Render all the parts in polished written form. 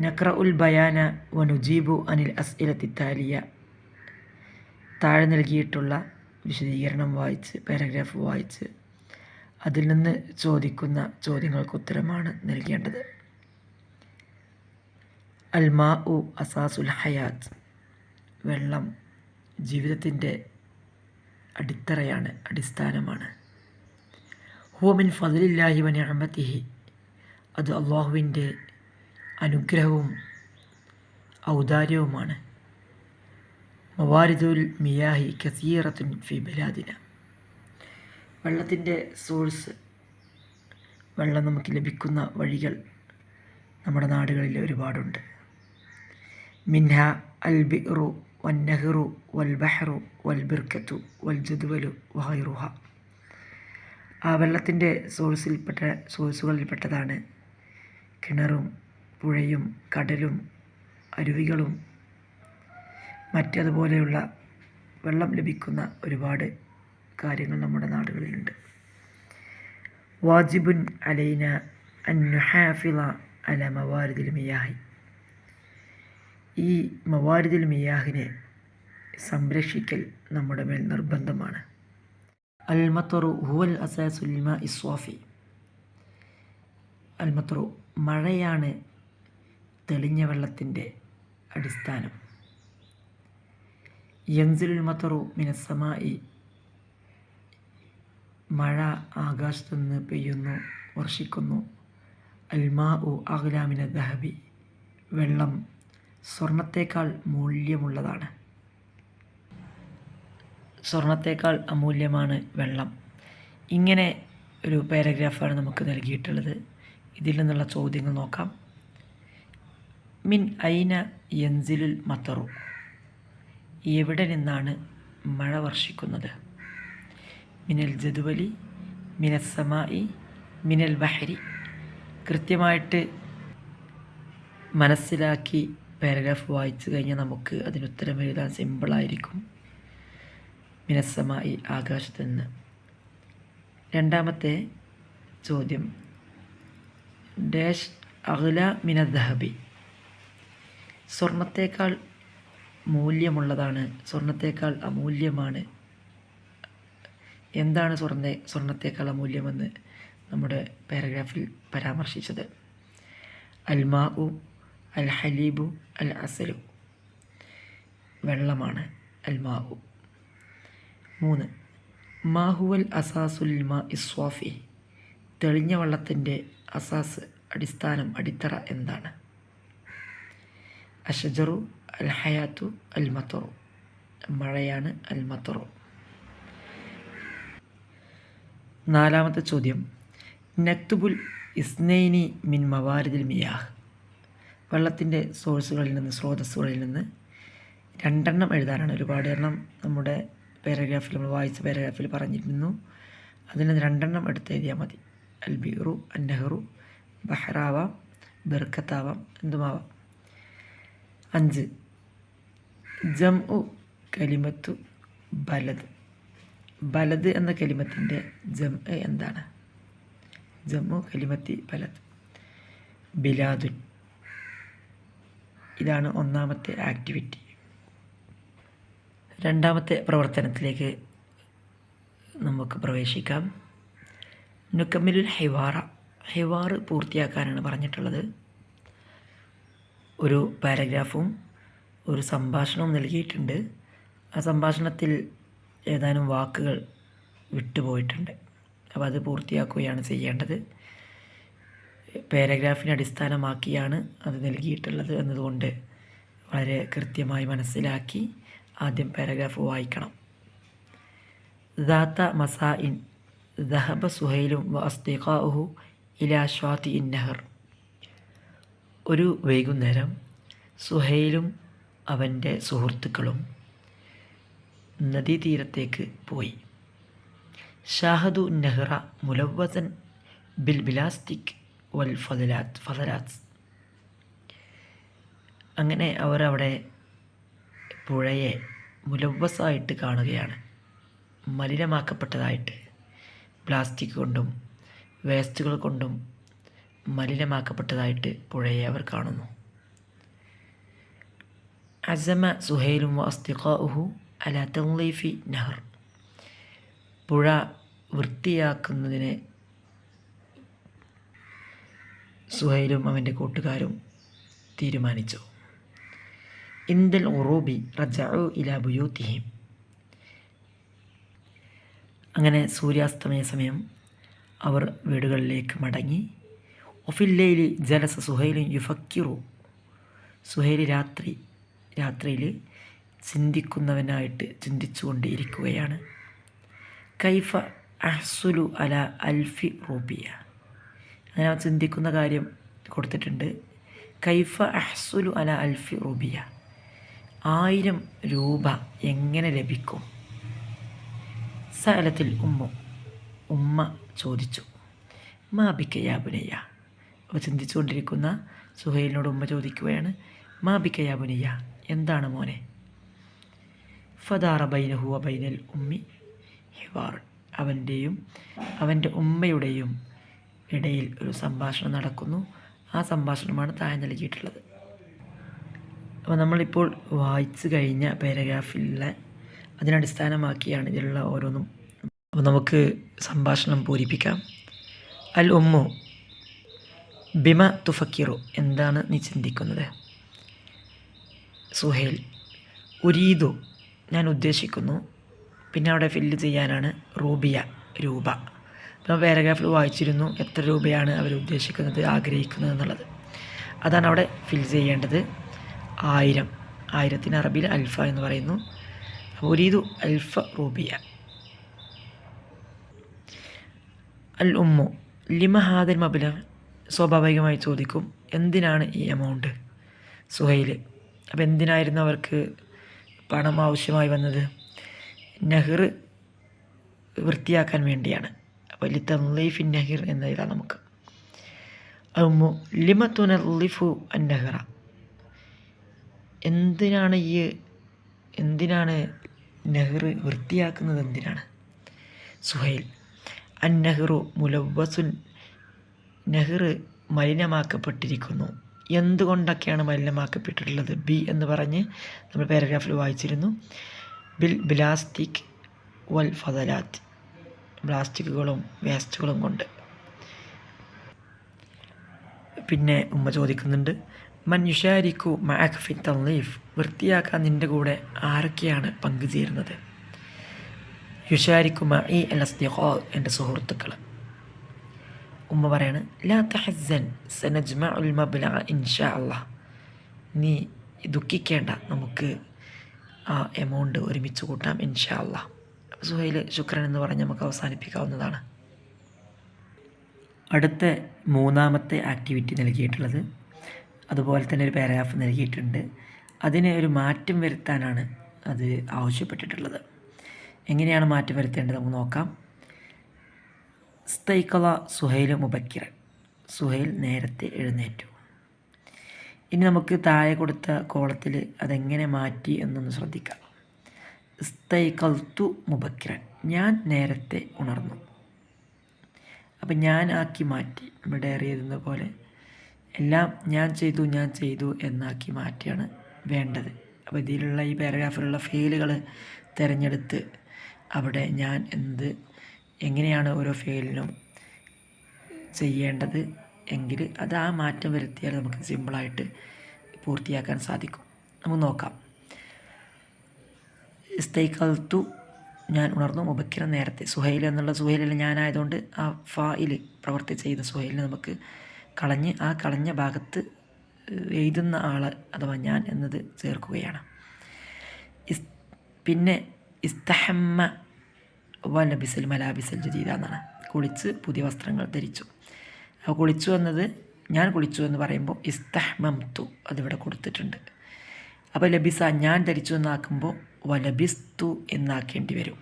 നഖ്റഉൽ ബയാന വനുജീബു അനിൽ അസ്ഇലത്തി താലിയ. താഴെ നൽകിയിട്ടുള്ള വിശദീകരണം വായിച്ച് പാരഗ്രാഫ് വായിച്ച് അതിൽ നിന്ന് ചോദിക്കുന്ന ചോദ്യങ്ങൾക്ക് ഉത്തരമാണ് നൽകേണ്ടത്. അൽ മാഉ അസാസുൽ ഹയാത്ത്. വെള്ളം ജീവിതത്തിൻ്റെ അടിത്തറയാണ്, അടിസ്ഥാനമാണ്. ഹുവ മിൻ ഫദ്ലില്ലാഹി വ നിഅമതിഹി. അത് അള്ളാഹുവിൻ്റെ അനുഗ്രഹവും ഔദാര്യവുമാണ്. മവാരിദുൽ മിയാഹി കസീറത്തുൻ ഫി ബലാദിന. വെള്ളത്തിൻ്റെ സോഴ്സ്, വെള്ളം നമുക്ക് ലഭിക്കുന്ന വഴികൾ നമ്മുടെ നാടുകളിൽ ഒരുപാടുണ്ട്. മിൻഹ അൽ ബിറു വൻ നഹ്റു വൽ ബഹ്റു വൽ ബിർക്കത്തു വൽ ജദ്വലു വഗൈറുഹ. ആ വെള്ളത്തിൻ്റെ സോഴ്സുകളിൽപ്പെട്ടതാണ് കിണറും പുഴയും കടലും അരുവികളും മറ്റതുപോലെയുള്ള വെള്ളം ലഭിക്കുന്ന ഒരുപാട് കാര്യങ്ങൾ നമ്മുടെ നാടുകളിലുണ്ട്. വാജിബുൻ അലൈന അൻ നുഹാഫിള അല മവാരിദിൽ മിയാഹി. ഈ മവാരിദിൽ മിയാഹിനെ സംരക്ഷിക്കൽ നമ്മുടെ മേൽ നിർബന്ധമാണ്. അൽ മത്തറു ഹുവൽ അസാസുൽ മാഇ സ്വാഫി. അൽ മത്തറു മഴയാണ് തെളിഞ്ഞ വെള്ളത്തിൻ്റെ അടിസ്ഥാനം. യൻസിലുൽ മത്തറു മിനസ്സമായി. മഴ ആകാശത്തു നിന്ന് പെയ്യുന്നു, വർഷിക്കുന്നു. അൽ മാഉ അഗ്ലാ മിന ദഹബി. വെള്ളം സ്വർണത്തേക്കാൾ മൂല്യമുള്ളതാണ്. സ്വർണത്തേക്കാൾ അമൂല്യമാണ് വെള്ളം. ഇങ്ങനെ ഒരു പാരഗ്രാഫാണ് നമുക്ക് നൽകിയിട്ടുള്ളത്. ഇതിൽ നിന്നുള്ള ചോദ്യങ്ങൾ നോക്കാം. മിൻ ഐന യൻസിലുൽ മത്തറു. എവിടെ നിന്നാണ് മഴ വർഷിക്കുന്നത്? മിനൽ ജദ്വലി, മിനസ്സമായി, മിനൽ ബഹരി. കൃത്യമായിട്ട് മനസ്സിലാക്കി പാരഗ്രാഫ് വായിച്ചു കഴിഞ്ഞാൽ നമുക്ക് അതിനുത്തരം എഴുതാൻ സിമ്പിളായിരിക്കും. മിനസ്സമായി, ആകാശത്ത് നിന്ന്. രണ്ടാമത്തെ ചോദ്യം, ഡാഷ് അഗ്ല മിന ദഹബി. സ്വർണത്തേക്കാൾ മൂല്യമുള്ളതാണ്, സ്വർണത്തേക്കാൾ അമൂല്യമാണ്. എന്താണ് സ്വർണത്തേക്കാൾ അമൂല്യമെന്ന് നമ്മുടെ പാരഗ്രാഫിൽ പരാമർശിച്ചത്? അൽ മാഉ, അൽ ഹലീബു, അൽ അസലു. വെള്ളമാണ് അൽ മാഉ. 3. മാഹുവൽ അസാസുൽ മാഇ സ്വാഫി. തെളിഞ്ഞ വെള്ളത്തിൻ്റെ അസാസ്, അടിസ്ഥാനം, അടിത്തറ എന്താണ്? അഷജറു, അൽ ഹയാത്തു, അൽ മത്തറു. മഴയാണ് അൽ മത്തറു. 4. ചോദ്യം, നക്തുബുൽ ഇസ്നൈനി മിൻ മവാരിദിൽ മിയാഹ്. വെള്ളത്തിൻ്റെ സ്രോതസ്സുകളിൽ നിന്ന് 2 എഴുതാനാണ്. ഒരുപാട് എണ്ണം നമ്മുടെ പാരഗ്രാഫിൽ, നമ്മൾ വായിച്ച പാരഗ്രാഫിൽ പറഞ്ഞിരുന്നു. അതിൽ നിന്ന് 2 എടുത്ത് എഴുതിയാൽ മതി. അൽ ബിറു, അൻ നഹ്റു, ബഹ്റാവാം, ബിർക്കത്താവാം, എന്തുമാവാം. 5. ജംഉ കലിമത്തു ബലദ്. ബലദ് എന്ന കലിമത്തിൻ്റെ ജംഅ് എന്താണ്? ജംഉ കലിമത്തി ബലദ്. ബിലാദുൻ. ഇതാണ് 1ാമത്തെ ആക്ടിവിറ്റി. 2ാമത്തെ പ്രവർത്തനത്തിലേക്ക് നമുക്ക് പ്രവേശിക്കാം. നുക്കമ്മിലുൽ ഹിവാറ. ഹിവാറ് പൂർത്തിയാക്കാനാണ് പറഞ്ഞിട്ടുള്ളത്. ഒരു പാരഗ്രാഫും ഒരു സംഭാഷണവും നൽകിയിട്ടുണ്ട്. ആ സംഭാഷണത്തിൽ ഏതാനും വാക്കുകൾ വിട്ടുപോയിട്ടുണ്ട്. അപ്പോൾ അത് പൂർത്തിയാക്കുകയാണ് ചെയ്യേണ്ടത്. പാരഗ്രാഫിനെ അടിസ്ഥാനമാക്കിയാണ് അത് നൽകിയിട്ടുള്ളത് എന്നതുകൊണ്ട് വളരെ കൃത്യമായി മനസ്സിലാക്കി ആദ്യം പാരഗ്രാഫ് വായിക്കണം. ദാത്ത മസാഇൻ ദഹബ സുഹൈലും വ അസ്ദിഖാഉഹു ഇലാ ഷ്വാതിഇൻ നഹർ. ഒരു വൈകുന്നേരം സുഹൈലും അവൻ്റെ സുഹൃത്തുക്കളും നദീതീരത്തേക്ക് പോയി. ഷാഹദു നഹ്റ മുലവ്വസൻ ബിൽ ബിലാസ്റ്റിക് വൽ ഫദലാത്ത്. അങ്ങനെ അവർ അവിടെ പുഴയെ മുലവ്വസായിട്ട് കാണുകയാണ്, മലിനമാക്കപ്പെട്ടതായിട്ട്. പ്ലാസ്റ്റിക് കൊണ്ടും വേസ്റ്റുകൾ കൊണ്ടും മലിനമാക്കപ്പെട്ടതായിട്ട് പുഴയെ അവർ കാണുന്നു. അസമ സുഹൈലും വസ്തിഖാഉഹു അല തൻലീഫി നഹർ. പുഴ വൃത്തിയാക്കുന്നതിന് സുഹൈലും അവൻ്റെ കൂട്ടുകാരും തീരുമാനിച്ചു. ഇന്ദൽ ഉറൂബി റജഉ ഇലാ ബുയൂത്തിഹിം. അങ്ങനെ സൂര്യാസ്തമയ സമയം അവർ വീടുകളിലേക്ക് മടങ്ങി. ഒഫില്ലയിലി ജലസ സുഹൈലും യുഫക്കിറു. സുഹൈൽ രാത്രിയിൽ ചിന്തിച്ചുകൊണ്ട് ഇരിക്കുകയാണ്. കൈഫ അഹ്സുലു അല അൽഫി റൂബിയ. അങ്ങനെ അവൻ ചിന്തിക്കുന്ന കാര്യം കൊടുത്തിട്ടുണ്ട്. കൈഫ അഹ്സുലു അല അൽഫി റൂബിയ. 1000 രൂപ എങ്ങനെ ലഭിക്കും? സഅലത്തിൽ ഉമ്മ ചോദിച്ചു. മാ ബിക യാ ബുനയ്യ. അപ്പോൾ ചിന്തിച്ചുകൊണ്ടിരിക്കുന്ന സുഹൈലിനോട് ഉമ്മ ചോദിക്കുകയാണ്, മാ ബിക യാ ബുനയ്യ, എന്താണ് മോനെ? ഫദാറ ബൈനഹു വ ബൈനൽ ഉമ്മി ഹിവാർ. അവൻ്റെയും അവൻ്റെ ഉമ്മയുടെയും ഇടയിൽ ഒരു സംഭാഷണം നടക്കുന്നു. ആ സംഭാഷണമാണ് താഴെ നൽകിയിട്ടുള്ളത്. അപ്പോൾ നമ്മളിപ്പോൾ വായിച്ചു കഴിഞ്ഞ പാരഗ്രാഫിലെ അതിനടിസ്ഥാനമാക്കിയാണ് ഇതിലുള്ള ഓരോന്നും. അപ്പോൾ നമുക്ക് സംഭാഷണം പൂരിപ്പിക്കാം. അൽ ഉമ്മു ബിമ തുഫക്കിറു. എന്താണ് നീ ചിന്തിക്കുന്നത്? സുഹൈൽ ഉരീദു. ഞാൻ ഉദ്ദേശിക്കുന്നു. പിന്നെ അവിടെ ഫില്ല് ചെയ്യാനാണ് റൂബിയ, രൂപ. അപ്പോൾ പാരഗ്രാഫിൽ വായിച്ചിരുന്നു എത്ര രൂപയാണ് അവർ ഉദ്ദേശിക്കുന്നത്, ആഗ്രഹിക്കുന്നത് എന്നുള്ളത്. അതാണ് അവിടെ ഫിൽ ചെയ്യേണ്ടത്. 1000. 1000 അറബിയിൽ അൽഫ എന്ന് പറയുന്നു. ഉരീദു അൽഫ റൂബിയ. അൽ ഉമ്മു ലിമ ഹാദൽ മബ്ലഗ. സ്വാഭാവികമായി ചോദിക്കും, എന്തിനാണ് ഈ എമൗണ്ട്? സുഹൈൽ അപ്പോൾ എന്തിനായിരുന്നു അവർക്ക് പണം ആവശ്യമായി വന്നത്? നെഹ്ർ വൃത്തിയാക്കാൻ വേണ്ടിയാണ്. അപ്പോൾ ലിതൻലീഫി നെഹ്ർ എന്ന് എഴുതാം നമുക്ക്. ഉമ്മു ലിമ തുനല്ലിഫു അൻ നെഹ്റ. എന്തിനാണ് നെഹ്ർ വൃത്തിയാക്കുന്നത്? എന്തിനാണ്? സുഹൈൽ അൻ നെഹ്റു മുലവ്വസുൻ. നെഹ്ർ മലിനമാക്കപ്പെട്ടിരിക്കുന്നു. എന്തുകൊണ്ടൊക്കെയാണ് മലിനമാക്കപ്പെട്ടിട്ടുള്ളത്? ബി എന്ന് പറഞ്ഞ് നമ്മൾ പാരഗ്രാഫിൽ വായിച്ചിരുന്നു. ബിൽ പ്ലാസ്റ്റിക് വൽ ഫദലാത്ത്. പ്ലാസ്റ്റിക്കുകളും വേസ്റ്റുകളും കൊണ്ട്. പിന്നെ ഉമ്മ ചോദിക്കുന്നുണ്ട്, മൻ യുഷാരിക്കു മഅക ഫി തൻലീഫ്. വൃത്തിയാക്കാൻ നിൻ്റെ കൂടെ ആരൊക്കെയാണ് പങ്കുചേരുന്നത്? യുഷാരിക്കു മഇ അൽ അസ്ദിഖാ. എൻ്റെ സുഹൃത്തുക്കൾ. ഉമ്മ പറയാണ്, ലാ തഹസ്സൻ സനജ്മഉൽ മബ്ലഗ ഇൻഷാ അല്ലാഹ്. നീ ദുഃഖിക്കേണ്ട, നമുക്ക് ആ എമൗണ്ട് ഒരുമിച്ച് കൂട്ടാം ഇൻഷാ അല്ലാഹ്. സുഹൈൽ ശുക്രൻ എന്ന് പറഞ്ഞ് നമുക്ക് അവസാനിപ്പിക്കാവുന്നതാണ്. അടുത്ത 3ാമത്തെ ആക്ടിവിറ്റി നൽകിയിട്ടുള്ളത് അതുപോലെ തന്നെ ഒരു പാരഗ്രാഫ് നൽകിയിട്ടുണ്ട്. അതിന് ഒരു മാറ്റം വരുത്താനാണ് അത് ആവശ്യപ്പെട്ടിട്ടുള്ളത്. എങ്ങനെയാണ് മാറ്റം വരുത്തേണ്ടത് നമുക്ക് നോക്കാം. സ്തൈഖള സുഹൈൽ മുബക്കിറൻ. സുഹൈൽ നേരത്തെ എഴുന്നേറ്റു. ഇനി നമുക്ക് താഴെ കൊടുത്ത കോളത്തിൽ അതെങ്ങനെ മാറ്റി എന്നൊന്ന് ശ്രദ്ധിക്കാം. സ്തൈഖൽതു മുബക്കിറൻ. ഞാൻ നേരത്തെ ഉണർന്നു. അപ്പം ഞാൻ ആക്കി മാറ്റി. നമ്മുടെ ഡയറി എഴുതുന്ന പോലെ എല്ലാം ഞാൻ ചെയ്തു എന്നാക്കി മാറ്റിയാണ് വേണ്ടത്. അപ്പോൾ ഇതിലുള്ള ഈ പാരഗ്രാഫിലുള്ള ഫെയിലുകൾ തിരഞ്ഞെടുത്ത് അവിടെ ഞാൻ എങ്ങനെയാണ് ഓരോ ഫെയിലിനും ചെയ്യേണ്ടത് എങ്കിൽ അത് ആ മാറ്റം വരുത്തിയാൽ നമുക്ക് സിമ്പിളായിട്ട് പൂർത്തിയാക്കാൻ സാധിക്കും. നമുക്ക് നോക്കാം. ഇസ്തൈഖൽതു ഞാൻ ഉണർന്നു. മുബക്കിറൻ നേരത്തെ. സുഹൈൽ എന്നുള്ള സുഹൈലിൽ ഞാനായതുകൊണ്ട് ആ ഫായിൽ പ്രവർത്തി ചെയ്ത സുഹൈലിനെ നമുക്ക് കളഞ്ഞ് ആ കളഞ്ഞ ഭാഗത്ത് എഴുതുന്ന ആൾ അഥവാ ഞാൻ എന്നത് ചേർക്കുകയാണ്. പിന്നെ ഇസ്തഹമ്മ വലബിസൽ മലാബിസൽ ജദീദ എന്നാണ്. കുളിച്ച് പുതിയ വസ്ത്രങ്ങൾ ധരിച്ചു. അപ്പോൾ കുളിച്ചു എന്നത് ഞാൻ കുളിച്ചു എന്ന് പറയുമ്പോൾ ഇസ്തഹ്മംതു അതിവിടെ കൊടുത്തിട്ടുണ്ട്. അപ്പോൾ ലബിസ ഞാൻ ധരിച്ചു എന്നാക്കുമ്പോൾ വലബിസ്തു എന്നാക്കേണ്ടി വരും.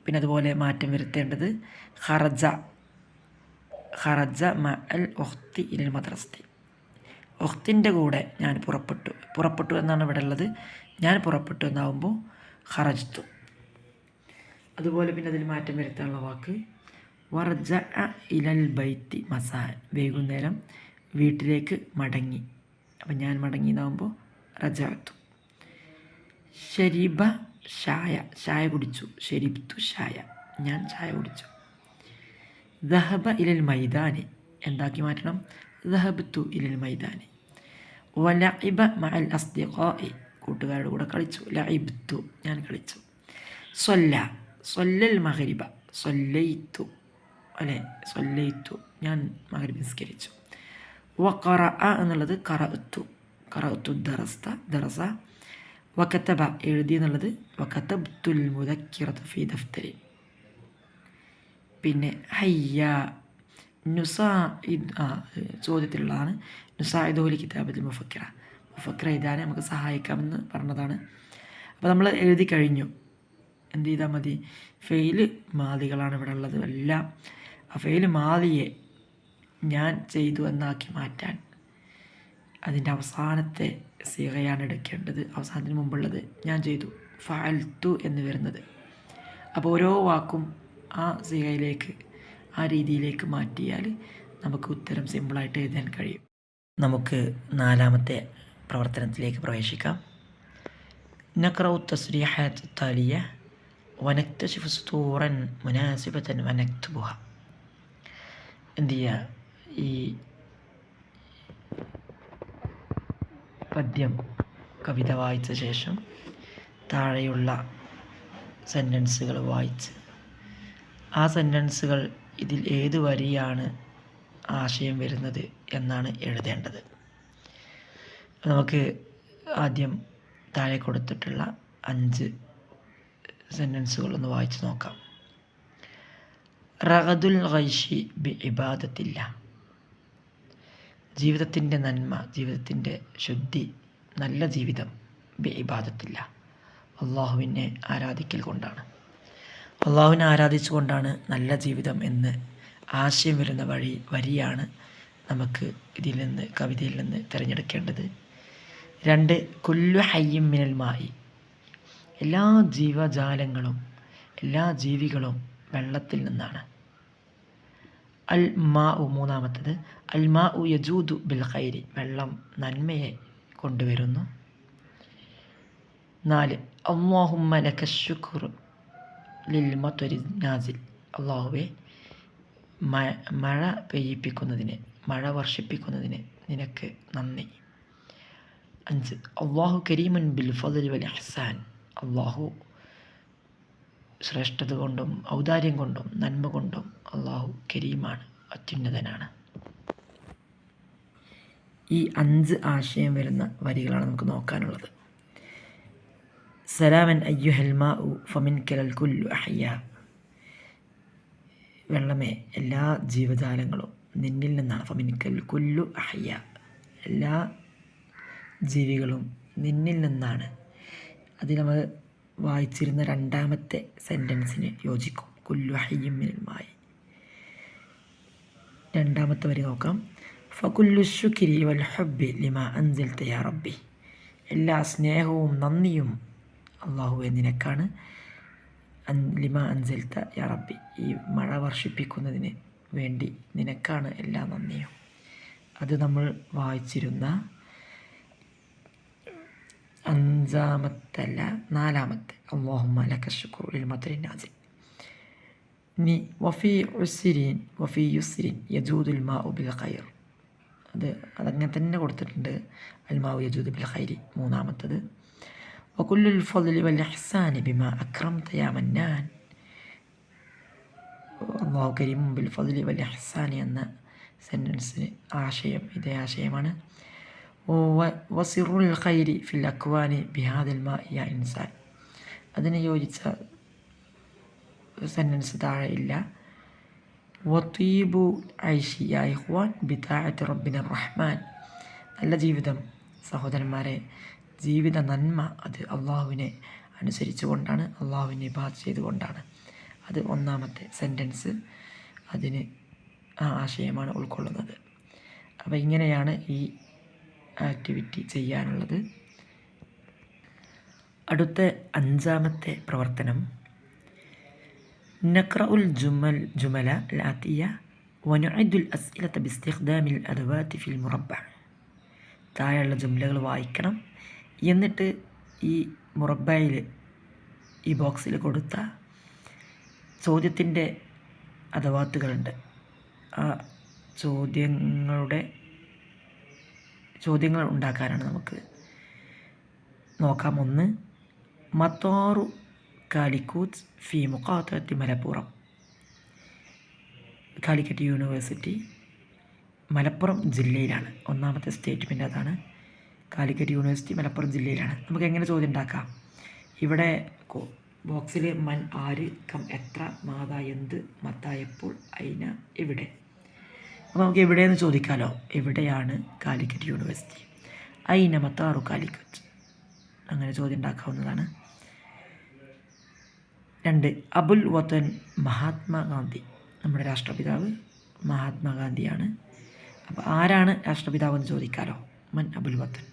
പിന്നെ അതുപോലെ മാറ്റം വരുത്തേണ്ടത് ഖറജ മഅൽ ഉഖ്തി ഇലൽ മദ്രസത്തി. ഉഖ്തിൻ്റെ കൂടെ ഞാൻ പുറപ്പെട്ടു എന്നാണ് ഇവിടെ ഉള്ളത്. ഞാൻ പുറപ്പെട്ടു എന്നാകുമ്പോൾ ഖറജ്തു. അതുപോലെ പിന്നെ അതിൽ മാറ്റം വരുത്താനുള്ള വാക്ക് വർജഅ ഇലൽ ബൈത്തി മസാൻ. വൈകുന്നേരം വീട്ടിലേക്ക് മടങ്ങി. അപ്പം ഞാൻ മടങ്ങി എന്നാകുമ്പോൾ റജഅതു. ഷരീബ ചായ കുടിച്ചു. ഷരിബ്തു ചായ, ഞാൻ ചായ കുടിച്ചു. ദഹബ ഇലൽ മൈദാനി, എന്താക്കി മാറ്റണം? ദഹബ്തു ഇലൽ മൈദാനി. വലഇബ മഅൽ അസ്ദിഖാഇ, കൂട്ടുകാരുടെ കൂടെ കളിച്ചു. ലഇബ്തു, ഞാൻ കളിച്ചു. സ്വല്ലൽ മഗ്രിബ, സ്വല്ലൈതു അല്ലേ, സ്വല്ലൈതു, ഞാൻ മഗ്രിബ് നിസ്കരിച്ചു. വഖറഅ എന്നുള്ളത് ഖറഅത്തു ദറസ. വകതബ എഴുതി എന്നുള്ളത് വകതബ്തുൽ മുദക്കിറത ഫീ ദഫ്തരി. പിന്നെ ഹയ്യ ചോദ്യത്തിലുള്ളതാണ്. നുസായിദുൽ കിതാബത്തിൽ മുഫക്കിറ എഴുതാൻ നമുക്ക് സഹായിക്കാമെന്ന് പറഞ്ഞതാണ്. അപ്പോൾ നമ്മൾ എഴുതി കഴിഞ്ഞു. എന്ത് ചെയ്താൽ മതി? ഫെയില് മാദികളാണ് ഇവിടെ ഉള്ളത് എല്ലാം. ആ ഫെയില് മാദിയെ ഞാൻ ചെയ്തു എന്നാക്കി മാറ്റാൻ അതിൻ്റെ അവസാനത്തെ സീഗയാണ് എടുക്കേണ്ടത്. അവസാനത്തിന് മുമ്പുള്ളത് ഞാൻ ചെയ്തു, ഫഅൽതു എന്ന് വരുന്നത്. അപ്പോൾ ഓരോ വാക്കും ആ സീഗയിലേക്ക്, ആ രീതിയിലേക്ക് മാറ്റിയാൽ നമുക്ക് ഉത്തരം സിമ്പിളായിട്ട് എഴുതാൻ കഴിയും. നമുക്ക് 4ാമത്തെ പ്രവർത്തനത്തിലേക്ക് പ്രവേശിക്കാം. നഖ്റഉ തസ്രീഹാത്ത് താലിയ വനക്തശിഫു സുതൂറൻ മുനാസിബതൻ വനക്തുബുഹ. എന്ത് ചെയ്യുക? ഈ പദ്യം കവിത വായിച്ച ശേഷം താഴെയുള്ള സെൻറ്റൻസുകൾ വായിച്ച് ആ സെൻറ്റൻസുകൾ ഇതിൽ ഏത് വരിയാണ് ആശയം വരുന്നത് എന്നാണ് എഴുതേണ്ടത്. നമുക്ക് ആദ്യം താഴെ കൊടുത്തിട്ടുള്ള 5 സെൻറ്റൻസുകളൊന്ന് വായിച്ച് നോക്കാം. റഗദുൽ ഗൈഷി ബി ഇബാദത്തില്ല, ജീവിതത്തിൻ്റെ നന്മ, ജീവിതത്തിൻ്റെ ശുദ്ധി, നല്ല ജീവിതം ബി ഇബാദത്തില്ല, അള്ളാഹുവിനെ ആരാധിക്കൽ കൊണ്ടാണ്. അള്ളാഹുവിനെ ആരാധിച്ചുകൊണ്ടാണ് നല്ല ജീവിതം എന്ന് ആശയം വരുന്ന വരിയാണ് നമുക്ക് ഇതിൽ നിന്ന്, കവിതയിൽ നിന്ന് തിരഞ്ഞെടുക്കേണ്ടത്. 2, കുല്ലു ഹയ്യിൻ മിനൽ മായി, എല്ലാ ജീവജാലങ്ങളും, എല്ലാ ജീവികളും വെള്ളത്തിൽ നിന്നാണ്. അൽ മാ ഉ, 3ാമത്തത് അൽ മാ ഉ യജൂദു ബിൽ ഖൈരി, വെള്ളം നന്മയെ കൊണ്ടുവരുന്നു. 4, അല്ലാഹുമ്മ ലക ശുക്ർ ലിൽ മത്വരി നാസിൽ, അള്ളാഹുവെ മഴ പെയ്യിപ്പിക്കുന്നതിന്, മഴ വർഷിപ്പിക്കുന്നതിന് നിനക്ക് നന്ദി. 5, അള്ളാഹു കരീമുൻ ബിൽ ഫദ്ലി വൽ ഇഹ്സാൻ, അള്ളാഹു ശ്രേഷ്ഠത കൊണ്ടും ഔദാര്യം കൊണ്ടും നന്മ കൊണ്ടും അള്ളാഹു കരീമാണ്, അത്യുന്നതനാണ്. ഈ 5 ആശയം വരുന്ന വരികളാണ് നമുക്ക് നോക്കാനുള്ളത്. സലാമൻ അയ്യുഹൽ മാഉ ഫമിൻകൽ കുല്ലു അഹ്യ, വെള്ളമേ എല്ലാ ജീവജാലങ്ങളും നിന്നിൽ നിന്നാണ്. ഫമിൻകൽ കുല്ലു അഹ്യ, എല്ലാ ജീവികളും നിന്നിൽ നിന്നാണ്. അത് നമ്മൾ വായിച്ചിരുന്ന 2ാമത്തെ സെൻറ്റൻസിന് യോജിക്കും. കുല്ലു ഹയ്യിൻ മിനൽ മായി. 2ാമത്തെ വരി നോക്കാം. ഫകുല്ലു ശുക്രി വൽ ഹബ്ബി ലിമാ അൻസൽത യാ റബ്ബി, എല്ലാ സ്നേഹവും നന്ദിയും അള്ളാഹുവെ നിനക്കാണ്. ലിമാ അൻസൽത യാ റബ്ബി, ഈ മഴ വർഷിപ്പിക്കുന്നതിന് വേണ്ടി നിനക്കാണ് എല്ലാ നന്ദിയും. അത് നമ്മൾ വായിച്ചിരുന്ന 4ാമത്തെ അല്ലാഹുമ്മ ലക ശുക്റു ലിൽ മത്വരി നാസിൽ. ഇനി വഫി യുസ്രിൻ യജൂദുൽ മാഉ ബിൽ ഖൈർ, അതങ്ങനെ തന്നെ കൊടുത്തിട്ടുണ്ട്. അൽ മാഉ യജൂദു ബിൽ ഖൈരി. 3ാമത്തത് വകുല്ലുൽ ഫദ്ലി വൽ ഇഹ്സാനി ബിമാ അക്രംത യാ മന്നാൻ, അല്ലാഹു കരീമുൻ ബിൽ ഫദ്ലി വൽ ഇഹ്സാനി എന്ന സെൻറ്റൻസിന് ആശയം ഇതേ ആശയമാണ്. വസിറുൽ ഖൈരി ഫിൽ അക്വാനി ബിഹാദിൽ മാ യാ ഇൻസാൻ, അതിന് യോജിച്ച സെൻറ്റൻസ് താഴെ ഇല്ല. വതീബു ഐഷി യാ ഇഖ്വാൻ ബിതാഅത്തി റബ്ബിന റഹ്മാൻ, നല്ല ജീവിതം സഹോദരന്മാരെ, ജീവിത നന്മ അത് അള്ളാഹുവിനെ അനുസരിച്ചു കൊണ്ടാണ്, അള്ളാഹുവിനെ ഇബാദത്ത് ചെയ്തുകൊണ്ടാണ്. അത് 1ാമത്തെ സെൻറ്റൻസ് അതിന് ആ ആശയമാണ് ഉൾക്കൊള്ളുന്നത്. അപ്പോൾ ഇങ്ങനെയാണ് ഈ ആക്ടിവിറ്റി ചെയ്യാനുള്ളത്. അടുത്ത 5ാമത്തെ പ്രവർത്തനം നഖ്റഉൽ ജുമല ലാത്തിയ വനുഇദുൽ അസ്ഇലത ബിസ്തിഖ്ദാമിൽ അദവാതി ഫിൽ മുറബ്ബ, താഴെയുള്ള ജുംലകൾ വായിക്കണം. എന്നിട്ട് ഈ മുറബയിൽ ഈ ബോക്സിൽ കൊടുത്ത ചോദ്യത്തിൻ്റെ അദവാത്തുകളുണ്ട്. ആ ചോദ്യങ്ങൾ ഉണ്ടാക്കാനാണ് നമുക്ക് നോക്കാം. 1. മത്താറു കാലിക്കറ്റ് ഫി മുഖാത്തത്തി മലപ്പുറം. കാലിക്കറ്റ് യൂണിവേഴ്സിറ്റി മലപ്പുറം ജില്ലയിലാണ്. ഒന്നാമത്തെ സ്റ്റേറ്റ്മെൻറ്റ് അതാണ്. കാലിക്കറ്റ് യൂണിവേഴ്സിറ്റി മലപ്പുറം ജില്ലയിലാണ്. നമുക്ക് എങ്ങനെ ചോദ്യം ഉണ്ടാക്കാം? ഇവിടെ ബോക്സിൽ മൻ, ആര്, കം, എത്ര, മാതാ, എന്ത്, മത്ത, എപ്പോൾ, അയിന, എവിടെ. അപ്പോൾ നമുക്ക് എവിടെയെന്ന് ചോദിക്കാമല്ലോ. എവിടെയാണ് കാലിക്കറ്റ് യൂണിവേഴ്സിറ്റി? അയിന മത്താറു കാലിക്കറ്റ്. അങ്ങനെ ചോദ്യം ഉണ്ടാക്കാവുന്നതാണ്. 2. അബുൽ വത്തൻ മഹാത്മാഗാന്ധി. നമ്മുടെ രാഷ്ട്രപിതാവ് മഹാത്മാഗാന്ധിയാണ്. അപ്പോൾ ആരാണ് രാഷ്ട്രപിതാവെന്ന് ചോദിക്കാമല്ലോ. മൻ അബുൽ വത്തൻ.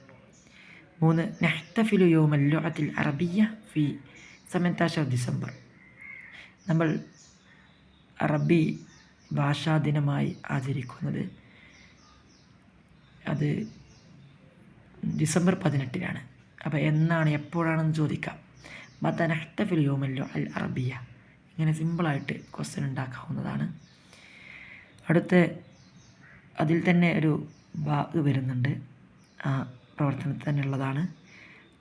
3. നഹ്തഫിലു യൗമൽ ലുഅത്തിൽ അറബിയ്യ ഫി 18 ഡിസംബർ. നമ്മൾ അറബി ഭാഷാ ദിനമായി ആചരിക്കുന്നത് അത് ഡിസംബർ 18 അപ്പോൾ എന്നാണ്, എപ്പോഴാണെന്ന് ചോദിക്കാം. മത നഹ്തഫിലു യൗമൽ ലുഅൽ അറബിയ്യ. ഇങ്ങനെ സിമ്പിളായിട്ട് ക്വസ്റ്റ്യൻ ഉണ്ടാക്കാവുന്നതാണ്. അടുത്ത അതിൽ തന്നെ ഒരു ഭാഗ് വരുന്നുണ്ട്. ആ പ്രവർത്തനത്തിൽ തന്നെ ഉള്ളതാണ്.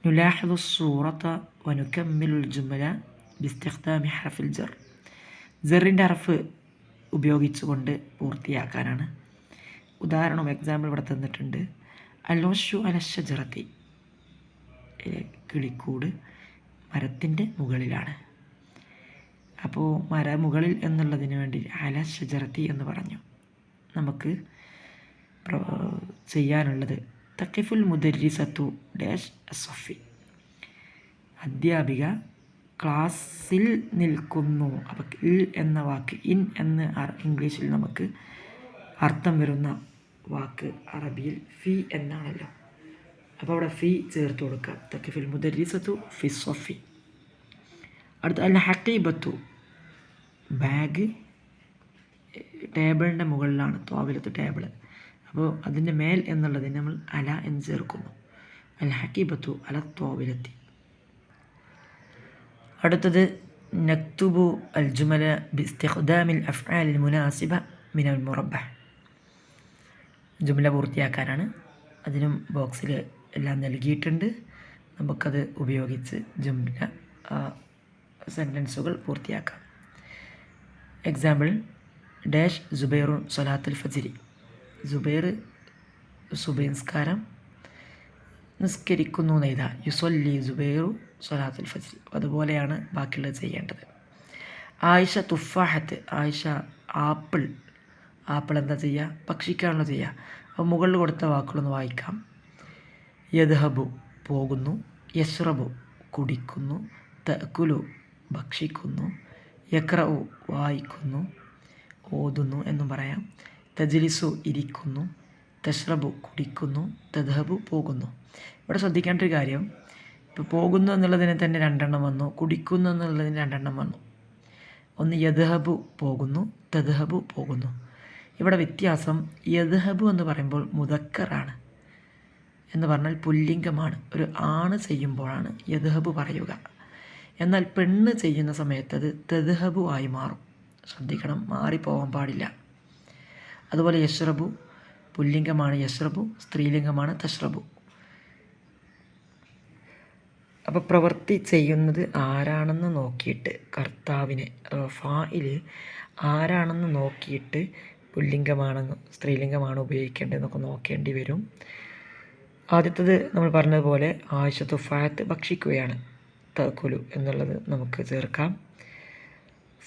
നുലാഹിദു സൂറത്ത വനുക്കമ്മിലുൽ ജുമല ബിസ്തിഖ്ദാമി ഹർഫിൽ ജർ. ജറിൻ്റെ ഹർഫ് ഉപയോഗിച്ചുകൊണ്ട് പൂർത്തിയാക്കാനാണ്. ഉദാഹരണം, എക്സാമ്പിൾ ഇവിടെ തന്നിട്ടുണ്ട്. അലോഷു അലഷജറത്തി. കിളിക്കൂട് മരത്തിൻ്റെ മുകളിലാണ്. അപ്പോൾ മുകളിൽ എന്നുള്ളതിന് വേണ്ടി അലഷജറത്തി എന്ന് പറഞ്ഞു. നമുക്ക് ചെയ്യാനുള്ളത് തഖിഫുൽ മുദരിസത്തു ഡാഷ് സഫി. അധ്യാപിക ക്ലാസ്സിൽ നിൽക്കുന്നു. അപ്പോൾ ഇൽ എന്ന വാക്ക്, ഇൻ എന്ന് ഇംഗ്ലീഷിൽ നമുക്ക് അർത്ഥം വരുന്ന വാക്ക് അറബിയിൽ ഫി എന്നാണല്ലോ. അപ്പോൾ അവിടെ ഫി ചേർത്ത് കൊടുക്കുക. തഖിഫുൽ മുദരിസത്തു ഫി സഫി. അടുത്ത അൽ ഹഖീബത്തു. ബാഗ് ടേബിളിൻ്റെ മുകളിലാണ്. ത്വാവിലത്ത് ടേബിൾ. അപ്പോൾ അതിൻ്റെ മേൽ എന്നുള്ളതിന് നമ്മൾ അല എന്ന് ചേർക്കുന്നു. അൽ ഹഖീബത്തു അല ത്വാവിലത്തി. അടുത്തത് നക്തുബു അൽ ജുമല ബിസ്തിഖ്ദാമിൽ അഫ്ആലിൽ മുനാസിബ മിനൽ മുറബ്ബഹ്. ജുമല പൂർത്തിയാക്കാനാണ്. അതിനും ബോക്സിൽ എല്ലാം നൽകിയിട്ടുണ്ട്. നമുക്കത് ഉപയോഗിച്ച് ജുമല സെൻറ്റൻസുകൾ പൂർത്തിയാക്കാം. എക്സാമ്പിൾ, ഡാഷ് സുബൈറു സ്വലാത്തുൽ ഫജ്രി. സുബൈർ സുബൈൻസ്കാരം നിസ്കരിക്കുന്നു എന്നെഴുതാ. യുസല്ലി സുബൈറു സ്വലാത്തുൽ ഫജ്രി. അതുപോലെയാണ് ബാക്കിയുള്ളത് ചെയ്യേണ്ടത്. ആയിഷ തുഫാഹത്ത്. ആയിഷ ആപ്പിൾ. ആപ്പിൾ എന്താ ചെയ്യുക? ഭക്ഷിക്കാണല്ലോ ചെയ്യുക. അപ്പോൾ മുകളിൽ കൊടുത്ത വാക്കുകളൊന്ന് വായിക്കാം. യദ്ഹബു പോകുന്നു. യശ്റബു കുടിക്കുന്നു. തഅകുലു ഭക്ഷിക്കുന്നു. യഖ്റഉ വായിക്കുന്നു, ഓതുന്നു എന്നും പറയാം. തജ്ലിസു ഇരിക്കുന്നു. തശ്റബു കുടിക്കുന്നു. തദ്ഹബു പോകുന്നു. ഇവിടെ ശ്രദ്ധിക്കേണ്ട ഒരു കാര്യം, ഇപ്പോൾ പോകുന്നു എന്നുള്ളതിന് തന്നെ 2 എണ്ണം വന്നു, കുടിക്കുന്നു എന്നുള്ളതിന് 2 എണ്ണം വന്നു. ഒന്ന് യദ്ഹബു പോകുന്നു, തദ്ഹബു പോകുന്നു. ഇവിടെ വ്യത്യാസം, യദ്ഹബു എന്ന് പറയുമ്പോൾ മുദക്കറാണ്, എന്ന് പറഞ്ഞാൽ പുല്ലിംഗമാണ്. ഒരു ആണ് ചെയ്യുമ്പോഴാണ് യദ്ഹബു പറയുക. എന്നാൽ പെണ്ണ് ചെയ്യുന്ന സമയത്ത് അത് തദ്ഹബു ആയി മാറും. ശ്രദ്ധിക്കണം, മാറിപ്പോകാൻ പാടില്ല. അതുപോലെ യശ്റബു പുല്ലിംഗമാണ്, യശ്റബു സ്ത്രീലിംഗമാണ്, തശ്റബു. അപ്പോൾ പ്രവൃത്തി ചെയ്യുന്നത് ആരാണെന്ന് നോക്കിയിട്ട്, കർത്താവിനെ അഥവാ ഫാഇൽ ആരാണെന്ന് നോക്കിയിട്ട് പുല്ലിംഗമാണെന്നോ സ്ത്രീലിംഗമാണോ ഉപയോഗിക്കേണ്ടതെന്നൊക്കെ നോക്കേണ്ടി വരും. ആദ്യത്തത് നമ്മൾ പറഞ്ഞതുപോലെ ആയിഷ തുഫാത്ത് ഭക്ഷിക്കുകയാണ്. തഅകുലു എന്നുള്ളത് നമുക്ക് ചേർക്കാം.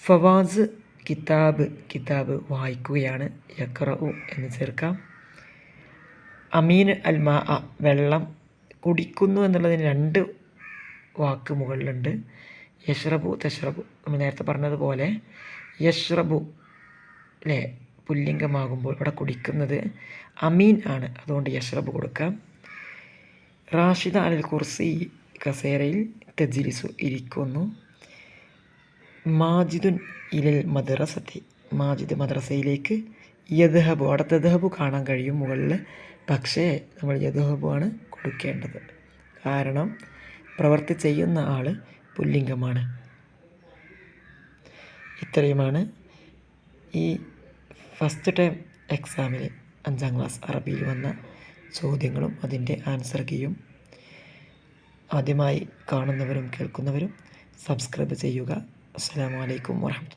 ഫവാസ് കിതാബ് വായിക്കുകയാണ്. യഖ്റഉ എന്ന് ചേർക്കാം. അമീൻ അൽ മാ വെള്ളം കുടിക്കുന്നു എന്നുള്ളതിന് 2 വാക്ക് മുകളിലുണ്ട്. യശ്റബു തശ്റബു. നമ്മൾ നേരത്തെ പറഞ്ഞതുപോലെ യശ്റബു അല്ലേ പുല്ലിംഗമാകുമ്പോൾ ഇവിടെ കുടിക്കുന്നത് അമീൻ ആണ്, അതുകൊണ്ട് യശ്റബു കൊടുക്കാം. റാഷിദ അൽ കുർസി കസേരയിൽ തജ്ലിസു ഇരിക്കുന്നു. മാജിദുൻ ഇലൽ മദ്രസത്തി. മാജിദ് മദ്രസയിലേക്ക്. യദ്ഹബു, അവിടെ തദ്ഹബു കാണാൻ കഴിയും മുകളിൽ, പക്ഷേ നമ്മൾ യദ്ഹബു ആണ് കൊടുക്കേണ്ടത്. കാരണം പ്രവൃത്തി ചെയ്യുന്ന ആൾ പുല്ലിംഗമാണ്. ഇത്രയുമാണ് ഈ ഫസ്റ്റ് ടൈം എക്സാമിൽ 5ാം ക്ലാസ് അറബിയിൽ വന്ന ചോദ്യങ്ങളും അതിൻ്റെ ആൻസർ കീയും. ആദ്യമായി കാണുന്നവരും കേൾക്കുന്നവരും സബ്സ്ക്രൈബ് ചെയ്യുക. അസ്സലാമു അലൈക്കും വറഹ്മത്തുള്ളാഹി.